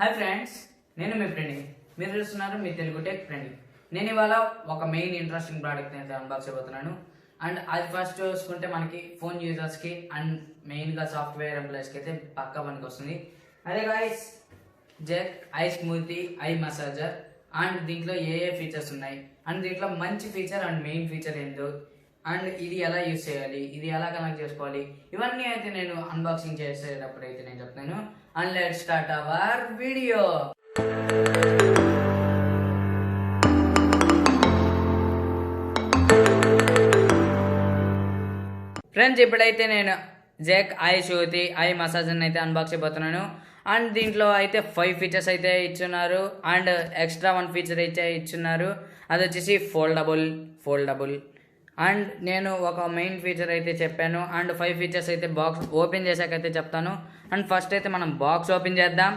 Hi friends, నేను మీ ప్రణీత్. మీరు చూస్తున్నారు మీ తెలుగు టెక్ ప్రణీత్. నేను ఇవాళ ఒక మెయిన్ ఇంట్రెస్టింగ్ ప్రోడక్ట్ అయితే అన్బాక్స్ అయిపోతున్నాను. అండ్ అది ఫస్ట్ చూసుకుంటే మనకి ఫోన్ యూజర్స్కి అండ్ మెయిన్గా సాఫ్ట్వేర్ ఎంప్లాయీస్కి అయితే పక్కా పనికి వస్తుంది. అదే guys, check I smoothie I massager. And దీంట్లో ఏ ఫీచర్స్ ఉన్నాయి అండ్ దీంట్లో మంచి ఫీచర్ అండ్ మెయిన్ ఫీచర్ ఏందో అండ్ ఇది ఎలా యూజ్ చేయాలి, ఇది ఎలా కనెక్ట్ చేసుకోవాలి, ఇవన్నీ అయితే నేను అన్బాక్సింగ్ చేసేటప్పుడు అయితే నేను చెప్తాను. And let's start our video. Friends, ఇప్పుడైతే నేను జెక్ iSoothe ఐ మసాజర్ అయితే అన్బాక్స్ అయిపోతున్నాను. అండ్ దీంట్లో అయితే 5 ఫీచర్స్ అయితే ఇచ్చున్నారు అండ్ ఎక్స్ట్రా 1 ఫీచర్ అయితే ఇచ్చున్నారు. అది వచ్చేసి ఫోల్డబుల్. అండ్ నేను ఒక మెయిన్ ఫీచర్ అయితే చెప్పాను అండ్ 5 ఫీచర్స్ అయితే బాక్స్ ఓపెన్ చేశాకైతే చెప్తాను. అండ్ ఫస్ట్ అయితే మనం బాక్స్ ఓపెన్ చేద్దాం.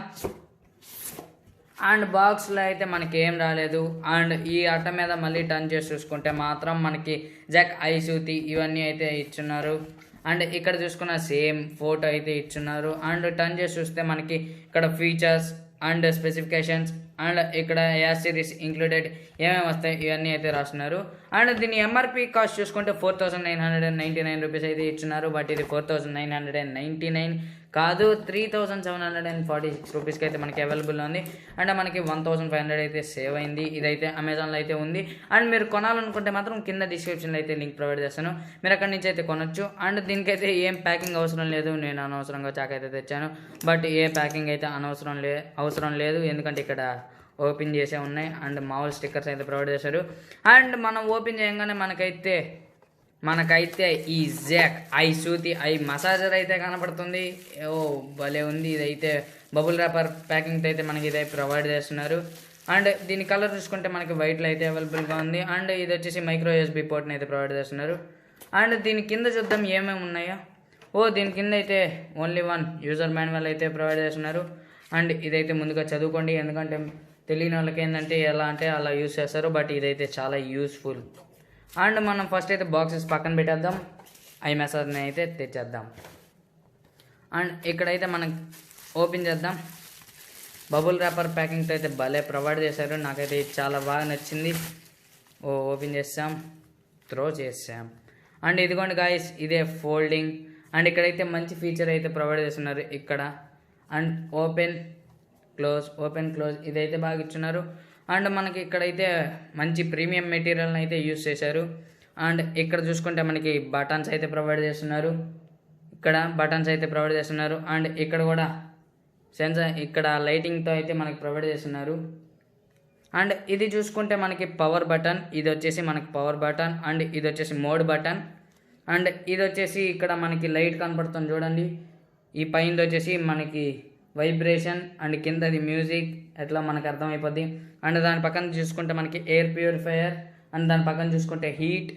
అండ్ బాక్స్లో అయితే మనకి ఏం రాలేదు. అండ్ ఈ అట్ట మీద మళ్ళీ టర్న్ చేసి చూసుకుంటే మాత్రం మనకి జెక్ iSoothe ఇవన్నీ అయితే ఇచ్చున్నారు. అండ్ ఇక్కడ చూసుకున్న సేమ్ ఫోటో అయితే ఇచ్చున్నారు. అండ్ టర్న్ చేసి చూస్తే మనకి ఇక్కడ ఫీచర్స్ అండ్ స్పెసిఫికేషన్స్ అండ్ ఇక్కడ యాస్ సిరీస్ ఇంక్లూడెడ్ ఏమేమి వస్తాయి ఇవన్నీ అయితే రాస్తున్నారు. అండ్ దీని ఎంఆర్పి కాస్ట్ చూసుకుంటే 4999 రూపీస్ అయితే ఇచ్చున్నారు. బట్ ఇది 4999 కాదు, 3746 రూపీస్కి అయితే మనకి అవైలబుల్ ఉంది. అండ్ మనకి 1500 అయితే సేవ్ అయింది. ఇదైతే అమెజాన్లో అయితే ఉంది. అండ్ మీరు కొనాలనుకుంటే మాత్రం కింద డిస్క్రిప్షన్లో అయితే లింక్ ప్రొవైడ్ చేస్తాను, మీరు అక్కడి నుంచి అయితే కొనొచ్చు. అండ్ దీనికైతే ఏం ప్యాకింగ్ అవసరం లేదు, నేను అనవసరంగా చాక్ అయితే తెచ్చాను. బట్ ఏ ప్యాకింగ్ అయితే అవసరం లేదు, ఎందుకంటే ఇక్కడ ఓపెన్ చేసే ఉన్నాయి అండ్ మామూలు స్టిక్కర్స్ అయితే ప్రొవైడ్ చేశారు. అండ్ మనం ఓపెన్ చేయగానే మనకైతే ఈ జెక్ iSoothe ఐ మసాజర్ అయితే కనపడుతుంది. ఓ భలే ఉంది. ఇదైతే బబుల్ ర్యాపర్ ప్యాకింగ్తో అయితే మనకి ఇదైతే ప్రొవైడ్ చేస్తున్నారు. అండ్ దీని కలర్ చూసుకుంటే మనకి వైట్లో అయితే అవైలబుల్గా ఉంది. అండ్ ఇది వచ్చేసి మైక్రో USB పోర్ట్ని అయితే ప్రొవైడ్ చేస్తున్నారు. అండ్ దీని కింద చూద్దాం ఏమేమి ఉన్నాయో. దీని కింద అయితే ఓన్లీ 1 యూజర్ మాన్యువల్ అయితే ప్రొవైడ్ చేస్తున్నారు. అండ్ ఇదైతే ముందుగా చదువుకోండి, ఎందుకంటే తెలియని వాళ్ళకి ఏంటంటే ఎలా అంటే అలా యూజ్ చేస్తారు. బట్ ఇదైతే చాలా యూస్ఫుల్. అండ్ మనం ఫస్ట్ అయితే బాక్సెస్ పక్కన పెట్టేద్దాం, ఐ మసాజ్ని అయితే తెచ్చేద్దాం. అండ్ ఇక్కడైతే మనం ఓపెన్ చేద్దాం. బబుల్ ర్యాపర్ ప్యాకింగ్తో అయితే భలే ప్రొవైడ్ చేశారు, నాకైతే చాలా బాగా నచ్చింది. ఓపెన్ చేసాం, త్రో చేసాం. అండ్ ఇదిగోండి గాయస్, ఇదే ఫోల్డింగ్. అండ్ ఇక్కడైతే మంచి ఫీచర్ అయితే ప్రొవైడ్ చేస్తున్నారు ఇక్కడ. అండ్ ఓపెన్ క్లోజ్ ఇదైతే బాగా ఇచ్చున్నారు. అండ్ మనకి ఇక్కడైతే మంచి ప్రీమియం మెటీరియల్ని అయితే యూజ్ చేశారు. అండ్ ఇక్కడ చూసుకుంటే మనకి బటన్స్ అయితే ప్రొవైడ్ చేస్తున్నారు. అండ్ ఇక్కడ కూడా సెన్సార్, ఇక్కడ లైటింగ్తో అయితే మనకి ప్రొవైడ్ చేస్తున్నారు. అండ్ ఇది చూసుకుంటే మనకి పవర్ బటన్, ఇది వచ్చేసి మనకి పవర్ బటన్. అండ్ ఇది వచ్చేసి మోడ్ బటన్. అండ్ ఇది వచ్చేసి ఇక్కడ మనకి లైట్ కనపడుతుంది చూడండి. ఈ పైనది వచ్చేసి మనకి వైబ్రేషన్ అండ్ కిందది మ్యూజిక్, ఎట్లా మనకు అర్థమైపోద్ది. అండ్ దాని పక్కన చూసుకుంటే మనకి ఎయిర్ ప్యూరిఫైయర్. అండ్ దాని పక్కన చూసుకుంటే హీట్.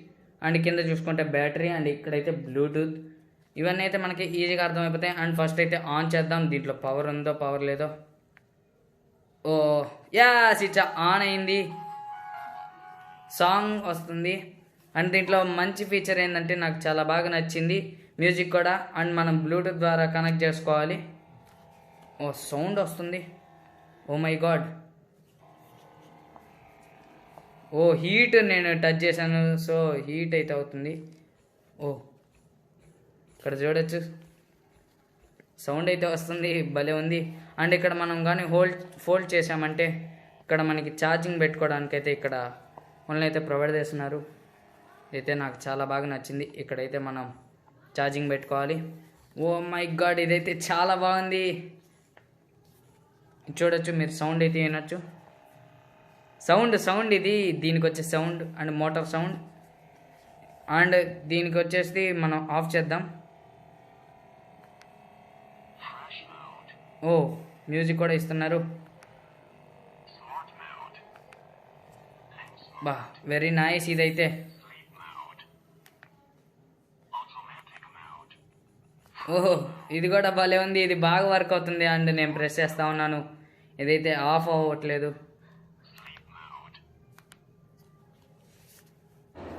అండ్ కింద చూసుకుంటే బ్యాటరీ. అండ్ ఇక్కడైతే బ్లూటూత్. ఇవన్నీ అయితే మనకి ఈజీగా అర్థమైపోతాయి. అండ్ ఫస్ట్ అయితే ఆన్ చేద్దాం, దీంట్లో పవర్ ఉందో పవర్ లేదో. స్విచ్ ఆన్ అయింది, సాంగ్ వస్తుంది. అండ్ దీంట్లో మంచి ఫీచర్ ఏంటంటే నాకు చాలా బాగా నచ్చింది, మ్యూజిక్ కూడా. అండ్ మనం బ్లూటూత్ ద్వారా కనెక్ట్ చేసుకోవాలి. సౌండ్ వస్తుంది. My God. హీట్ నేను టచ్ చేశాను, సో హీట్ అయితే అవుతుంది. ఇక్కడ చూడొచ్చు, సౌండ్ అయితే వస్తుంది, భలే ఉంది. అండ్ ఇక్కడ మనం కానీ ఫోల్డ్ చేసామంటే ఇక్కడ మనకి ఛార్జింగ్ పెట్టుకోవడానికి అయితే ఇక్కడ ఓన్లీ అయితే ప్రొవైడ్ చేస్తున్నారు. ఇదైతే నాకు చాలా బాగా నచ్చింది. ఇక్కడైతే మనం ఛార్జింగ్ పెట్టుకోవాలి. మై గాడ్, ఇదైతే చాలా బాగుంది. చూడొచ్చు మీరు, సౌండ్ అయితే వినొచ్చు. సౌండ్ ఇది దీనికి వచ్చే sound and motor sound. And దీనికి వచ్చేసి మనం ఆఫ్ చేద్దాం. మ్యూజిక్ కూడా ఇస్తున్నారు. Very nice. ఇదైతే ఇది కూడా భలే ఉంది, ఇది బాగా వర్క్ అవుతుంది. అండ్ నేను ప్రెస్ చేస్తూ ఉన్నాను, ఇదైతే ఆఫ్ అవ్వట్లేదు.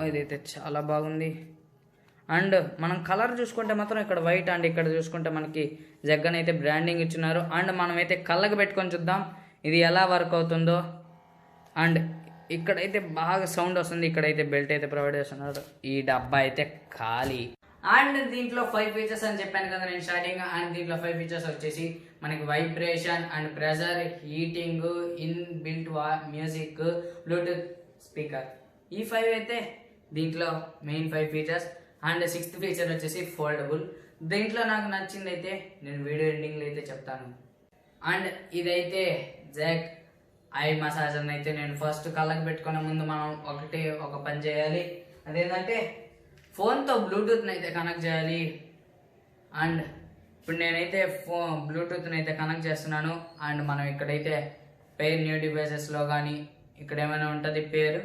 ఇదైతే చాలా బాగుంది. అండ్ మనం కలర్ చూసుకుంటే మాత్రం ఇక్కడ వైట్ అండ్ ఇక్కడ చూసుకుంటే మనకి జగ్గన్ అయితే బ్రాండింగ్ ఇచ్చినారు. అండ్ మనమైతే కళ్ళకి పెట్టుకొని చూద్దాం ఇది ఎలా వర్క్ అవుతుందో. అండ్ ఇక్కడైతే బాగా సౌండ్ వస్తుంది, ఇక్కడైతే బెల్ట్ అయితే ప్రొవైడ్ చేస్తున్నారు. ఈ డబ్బా అయితే ఖాళీ. అండ్ దీంట్లో 5 ఫీచర్స్ అని చెప్పాను కదా నేను స్టార్టింగ్. అండ్ దీంట్లో 5 ఫీచర్స్ వచ్చేసి మనకి vibration and pressure, heating, in built music, Bluetooth speaker. ఈ 5 అయితే దీంట్లో main 5 features. And 6th feature వచ్చేసి ఫోల్డబుల్. దీంట్లో నాకు నచ్చింది అయితే నేను వీడియో ఎండింగ్లో అయితే చెప్తాను. అండ్ ఇదైతే జెక్ ఐ మసాజర్ అయితే నేను ఫస్ట్ కళ్ళకి పెట్టుకునే ముందు మనం ఒక పని చేయాలి. అదేంటంటే ఫోన్తో బ్లూటూత్ని అయితే కనెక్ట్ చేయాలి. అండ్ ఇప్పుడు నేనైతే బ్లూటూత్ని అయితే కనెక్ట్ చేస్తున్నాను. అండ్ మనం ఇక్కడైతే పేర్ న్యూ డివైసెస్లో కానీ ఇక్కడ ఏమైనా ఉంటుంది పేరు.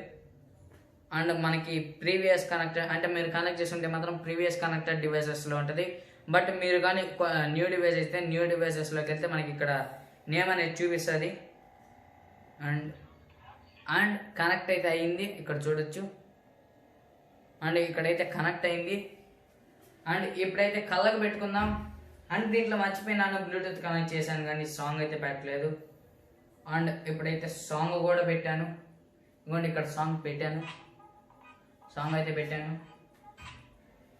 అండ్ మనకి ప్రీవియస్ కనెక్టెడ్ అంటే మీరు కనెక్ట్ చేస్తుంటే మాత్రం ప్రీవియస్ కనెక్టెడ్ డివైసెస్లో ఉంటుంది. బట్ మీరు కానీ న్యూ డివైస్ అయితే న్యూ డివైసెస్లోకి వెళ్తే మనకి ఇక్కడ నేమ్ అనేది చూపిస్తుంది. అండ్ కనెక్ట్ అయితే అయ్యింది, ఇక్కడ చూడొచ్చు. అండ్ ఇక్కడైతే కనెక్ట్ అయింది. అండ్ ఇప్పుడైతే కళ్ళకు పెట్టుకుందాం. అండ్ దీంట్లో మర్చిపోయినాను బ్లూటూత్ కనెక్ట్ చేశాను కానీ సాంగ్ అయితే పెట్టలేదు. అండ్ ఇప్పుడైతే సాంగ్ కూడా పెట్టాను. ఇంకోండి ఇక్కడ సాంగ్ పెట్టాను, సాంగ్ అయితే పెట్టాను,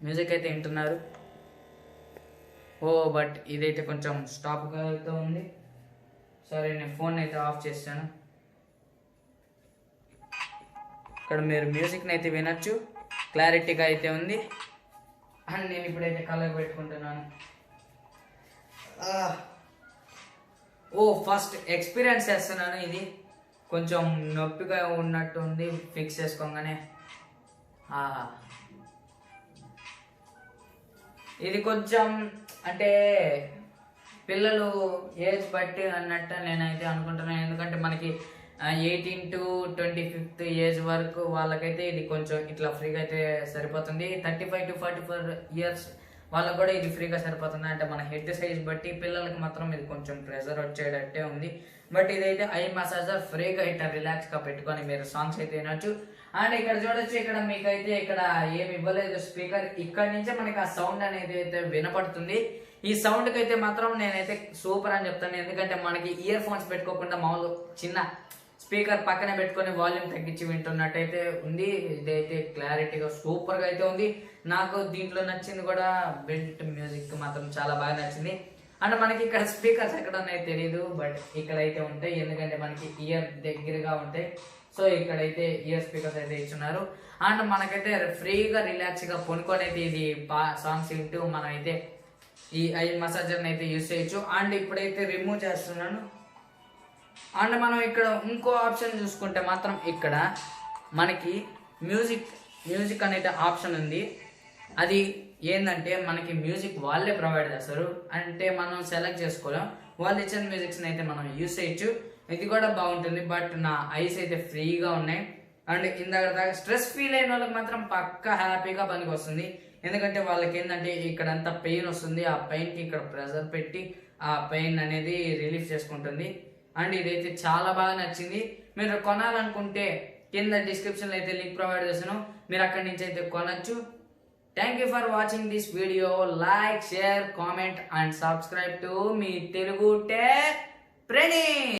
మ్యూజిక్ అయితే వింటున్నారు. బట్ ఇదైతే కొంచెం స్టాప్గా అయితే ఉంది. సరే నేను ఫోన్ అయితే ఆఫ్ చేస్తాను. ఇక్కడ మీరు మ్యూజిక్ని అయితే వినొచ్చు, క్లారిటీగా అయితే ఉంది. అండ్ నేను ఇప్పుడైతే కళ్ళకు పెట్టుకుంటున్నాను. ఫస్ట్ ఎక్స్పీరియన్స్ చేస్తున్నాను. ఇది కొంచెం నొప్పిగా ఉన్నట్టు ఉంది ఫిక్స్ చేసుకోగానే. ఇది కొంచెం అంటే పిల్లలు ఏజ్ బట్టి అన్నట్టు నేనైతే అనుకుంటున్నాను. ఎందుకంటే మనకి 18 to 25th ఏజ్ వరకు వాళ్ళకైతే ఇది కొంచెం ఇట్లా ఫ్రీగా అయితే సరిపోతుంది. 35 to 44 years వాళ్ళకు కూడా ఇది ఫ్రీగా సరిపోతుంది. అంటే మన హెడ్ సైజ్ బట్టి పిల్లలకి మాత్రం ఇది కొంచెం ప్రెజర్ వచ్చేటట్టే ఉంది. బట్ ఇదైతే ఐ మసాజర్ ఫ్రీగా ఇట్లా రిలాక్స్గా పెట్టుకొని మీరు సాంగ్స్ అయితే వినొచ్చు. అండ్ ఇక్కడ చూడొచ్చు, ఇక్కడ మీకైతే ఇక్కడ ఏమి ఇవ్వలేదు స్పీకర్. ఇక్కడ నుంచే మనకి ఆ సౌండ్ అనేది అయితే వినపడుతుంది. ఈ సౌండ్కి అయితే మాత్రం నేనైతే సూపర్ అని చెప్తాను. ఎందుకంటే మనకి ఇయర్ ఫోన్స్ పెట్టుకోకుండా మామూలు చిన్న స్పీకర్ పక్కన పెట్టుకొని వాల్యూమ్ తగ్గించి వింటున్నట్టయితే ఉంది. ఇదైతే క్లారిటీగా సూపర్గా అయితే ఉంది. నాకు దీంట్లో నచ్చింది కూడా బెల్ట్ మ్యూజిక్ మాత్రం చాలా బాగా నచ్చింది. అండ్ మనకి ఇక్కడ స్పీకర్స్ ఎక్కడ ఉన్నాయో తెలియదు, బట్ ఇక్కడైతే ఉంటాయి. ఎందుకంటే మనకి ఇయర్ దగ్గరగా ఉంటాయి. సో ఇక్కడైతే ఇయర్ స్పీకర్స్ అయితే ఇచ్చున్నారు. అండ్ మనకైతే ఫ్రీగా రిలాక్స్గా పొనుకొని అయితే ఇది సాంగ్స్ వింటూ మనం అయితే ఈ ఐ మసాజర్ని అయితే యూజ్ చేయొచ్చు. అండ్ ఇప్పుడైతే రిమూవ్ చేస్తున్నాను. అండ్ మనం ఇక్కడ ఇంకో ఆప్షన్ చూసుకుంటే మాత్రం ఇక్కడ మనకి మ్యూజిక్ అనే ఆప్షన్ ఉంది. అది ఏంటంటే మనకి మ్యూజిక్ వాళ్ళే ప్రొవైడ్ చేస్తారు. అంటే మనం సెలెక్ట్ చేసుకోలేం, వాళ్ళు ఇచ్చిన మ్యూజిక్స్ని అయితే మనం యూజ్ చేయొచ్చు. ఇది కూడా బాగుంటుంది. బట్ నా ఐస్ అయితే ఫ్రీగా ఉన్నాయి. అండ్ ఇందాక దాకా స్ట్రెస్ ఫీల్ అయిన వాళ్ళకి మాత్రం పక్కా హ్యాపీగా పనికి వస్తుంది. ఎందుకంటే వాళ్ళకి ఏంటంటే ఇక్కడ అంతా పెయిన్ వస్తుంది, ఆ పెయిన్కి ఇక్కడ ప్రెషర్ పెట్టి ఆ పెయిన్ అనేది రిలీఫ్ చేసుకుంటుంది. అండ్ ఇదైతే చాలా బాగా నచ్చింది. మీరు కొనాలనుకుంటే కింద డిస్క్రిప్షన్లో అయితే లింక్ ప్రొవైడ్ చేస్తాను, మీరు అక్కడి నుంచి అయితే కొనొచ్చు. Thank you for watching this video. Like, share, comment and subscribe to me Telugu tech Praneeth.